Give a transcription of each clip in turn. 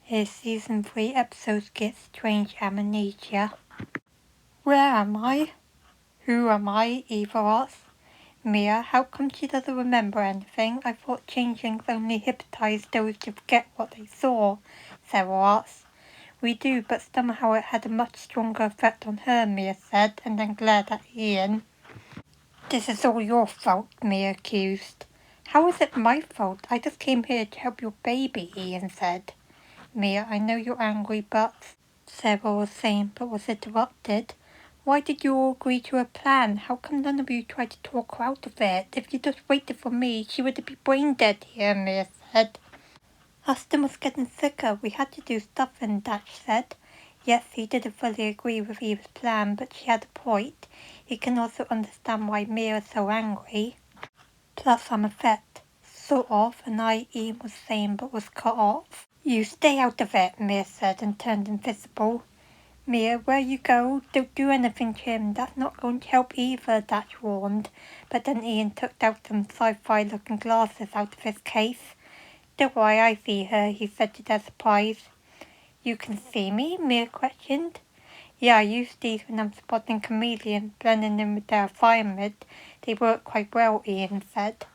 Here's Season 3, Episode 6, Strange Amnesia. Where am I? Who am I? Eva asks. Mia, how come she doesn't remember anything? I thought changelings only hypnotized those to forget what they saw, Sarah asks. We do, but somehow it had a much stronger effect on her, Mia said, and then glared at Ian. This is all your fault, Mia accused. How is it my fault? I just came here to help your baby, Ian said. Mia, I know you're angry, but Sarah was saying, but was interrupted. Why did you all agree to a plan? How come none of you tried to talk her out of it? If you just waited for me, she would be brain dead here, Mia said. Huston was getting sicker. We had to do stuffing, Dash said. Yes, he didn't fully agree with Eva's plan, but she had a point. He can also understand why Mia is so angry. Plus, I'm a vet. Sort of, and Ian was saying, but was cut off. You stay out of it, Mia said and turned invisible. Mia, where you go, don't do anything to him. That's not going to help either, Dash warned. But then Ian took out some sci-fi looking glasses out of his case. Don't worry, I see her, he said to their surprise. You can see me? Mia questioned. Yeah, I use these when I'm spotting chameleons, blending in with their environment. They work quite well, Ian said.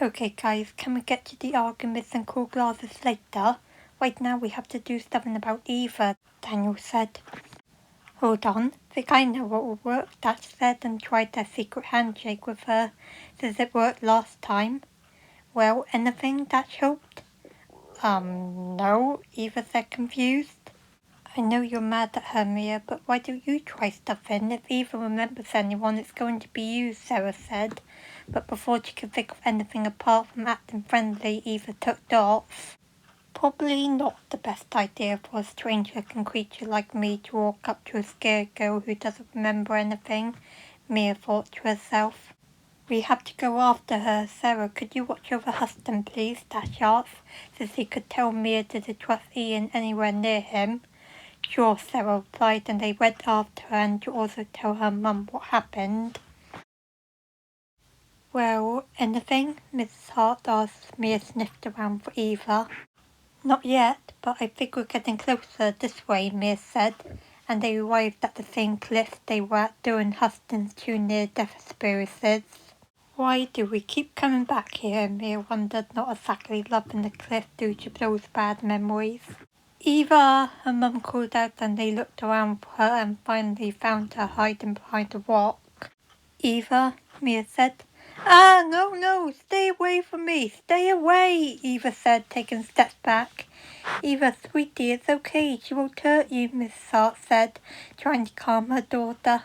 Okay guys, can we get to the arguments and cool glasses later? Right now we have to do something about Eva, Daniel said. Hold on, think I know what will work, Dash said and tried their secret handshake with her. Does it work last time? Well, anything, Dash hoped. No, Eva said confused. I know you're mad at her, Mia, but why don't you try stuffing? If Eva remembers anyone, it's going to be you, Sarah said. But before she could think of anything apart from acting friendly, Eva took darts. Probably not the best idea for a strange-looking creature like me to walk up to a scared girl who doesn't remember anything, Mia thought to herself. We have to go after her. Sarah, could you watch over Huston, please? Dash asked, since he could tell Mia didn't trust Ian anywhere near him. Sure, Sarah replied, and they went after her and to also tell her mum what happened. Well, anything? Mrs. Hart asked. Mia sniffed around for Eva. Not yet, but I think we're getting closer this way, Mia said, and they arrived at the same cliff they were at during Huston's 2 near-death experiences. Why do we keep coming back here? Mia wondered, not exactly loving the cliff due to those bad memories. Eva, her mum called out, and they looked around for her and finally found her hiding behind a rock. Eva, Mia said. No, stay away from me, stay away, Eva said, taking steps back. Eva, sweetie, it's okay, she won't hurt you, Mrs. Hart said, trying to calm her daughter.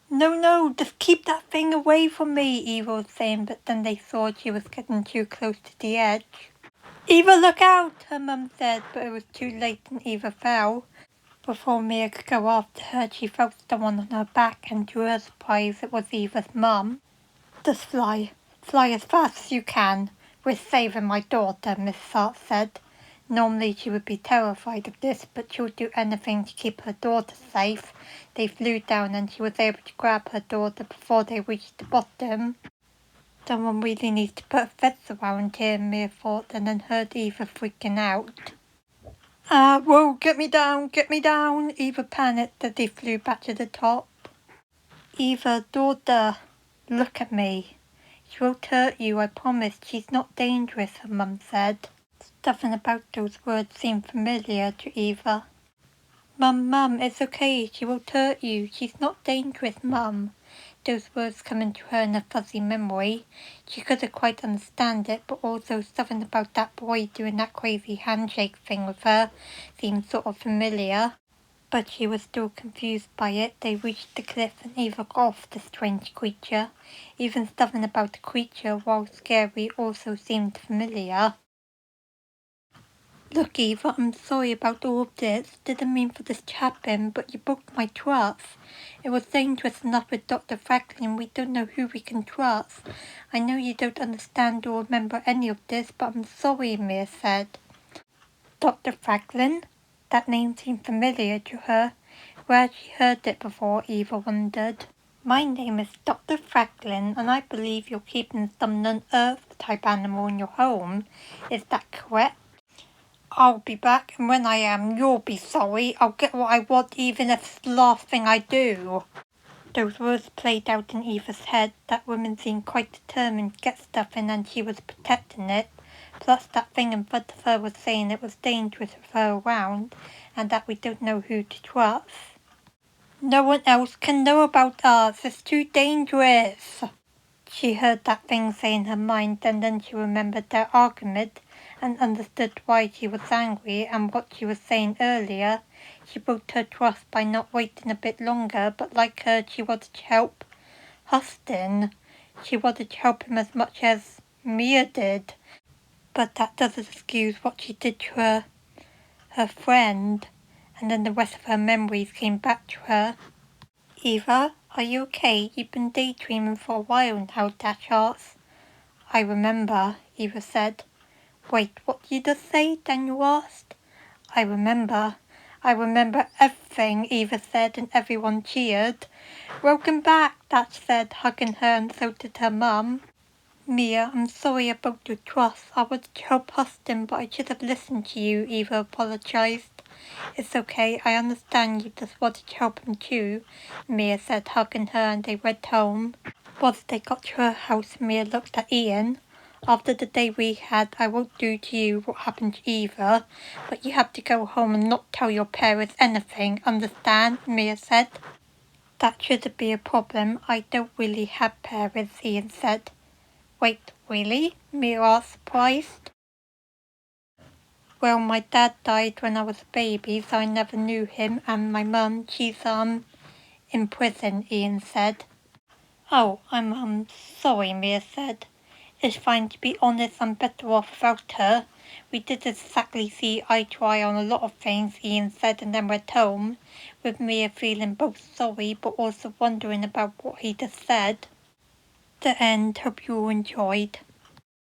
No, just keep that thing away from me, Eva was saying, but then they saw she was getting too close to the edge. Eva, look out, her mum said, but it was too late and Eva fell. Before Mia could go after her, she felt someone on her back, and to her surprise, it was Eva's mum. Just fly as fast as you can. We're saving my daughter, Mrs. Hart said. Normally she would be terrified of this, but she'll do anything to keep her daughter safe. They flew down and she was able to grab her daughter before they reached the bottom. Someone really needs to put a fence around here, Mia thought, and then heard Eva freaking out. Whoa, get me down, Eva panicked as they flew back to the top. Eva, daughter, look at me. She won't hurt you, I promise. She's not dangerous, her mum said. Something about those words seemed familiar to Eva. Mum, it's okay. She won't hurt you. She's not dangerous, Mum. Those words come into her in a fuzzy memory. She couldn't quite understand it, but also something about that boy doing that crazy handshake thing with her seemed sort of familiar. But she was still confused by it. They reached the cliff and Eva got off the strange creature. Even something about the creature, while scary, also seemed familiar. Look, Eva, I'm sorry about all of this. Didn't mean for this to happen, but you broke my trust. It was dangerous enough with Dr. Franklin. We don't know who we can trust. I know you don't understand or remember any of this, but I'm sorry, Mia said. Dr. Franklin? That name seemed familiar to her. Where had she heard it before, Eva wondered. My name is Dr. Franklin, and I believe you're keeping some non-Earth type animal in your home. Is that correct? I'll be back, and when I am, you'll be sorry. I'll get what I want, even if it's the last thing I do. Those words played out in Eva's head. That woman seemed quite determined to get stuff in, and she was protecting it. Plus, that thing in front of her was saying it was dangerous with her around, and that we don't know who to trust. No one else can know about us. It's too dangerous. She heard that thing say in her mind, and then she remembered their argument and understood why she was angry and what she was saying earlier. She broke her trust by not waiting a bit longer, but like her, she wanted to help Huston. She wanted to help him as much as Mia did. But that doesn't excuse what she did to her friend. And then the rest of her memories came back to her. Eva, are you okay? You've been daydreaming for a while now, Dash asked. I remember, Eva said. Wait, what did you just say? Daniel asked. I remember everything, Eva said, and everyone cheered. Welcome back, Dash said, hugging her, and so did her mum. Mia, I'm sorry about your trust. I wanted to help Huston, but I should have listened to you, Eva apologised. It's okay, I understand you just wanted to help him too, Mia said, hugging her, and they went home. Once they got to her house, Mia looked at Ian. After the day we had, I won't do to you what happened to Eva, but you have to go home and not tell your parents anything, understand? Mia said. That shouldn't be a problem. I don't really have parents, Ian said. Wait, really? Mia asked, surprised. Well, my dad died when I was a baby, so I never knew him, and my mum, she's, in prison, Ian said. Oh, I'm sorry, Mia said. It's fine, to be honest, I'm better off without her. We didn't exactly see eye to eye on a lot of things, Ian said, and then went home, with Mia feeling both sorry but also wondering about what he just said. The end. Hope you all enjoyed.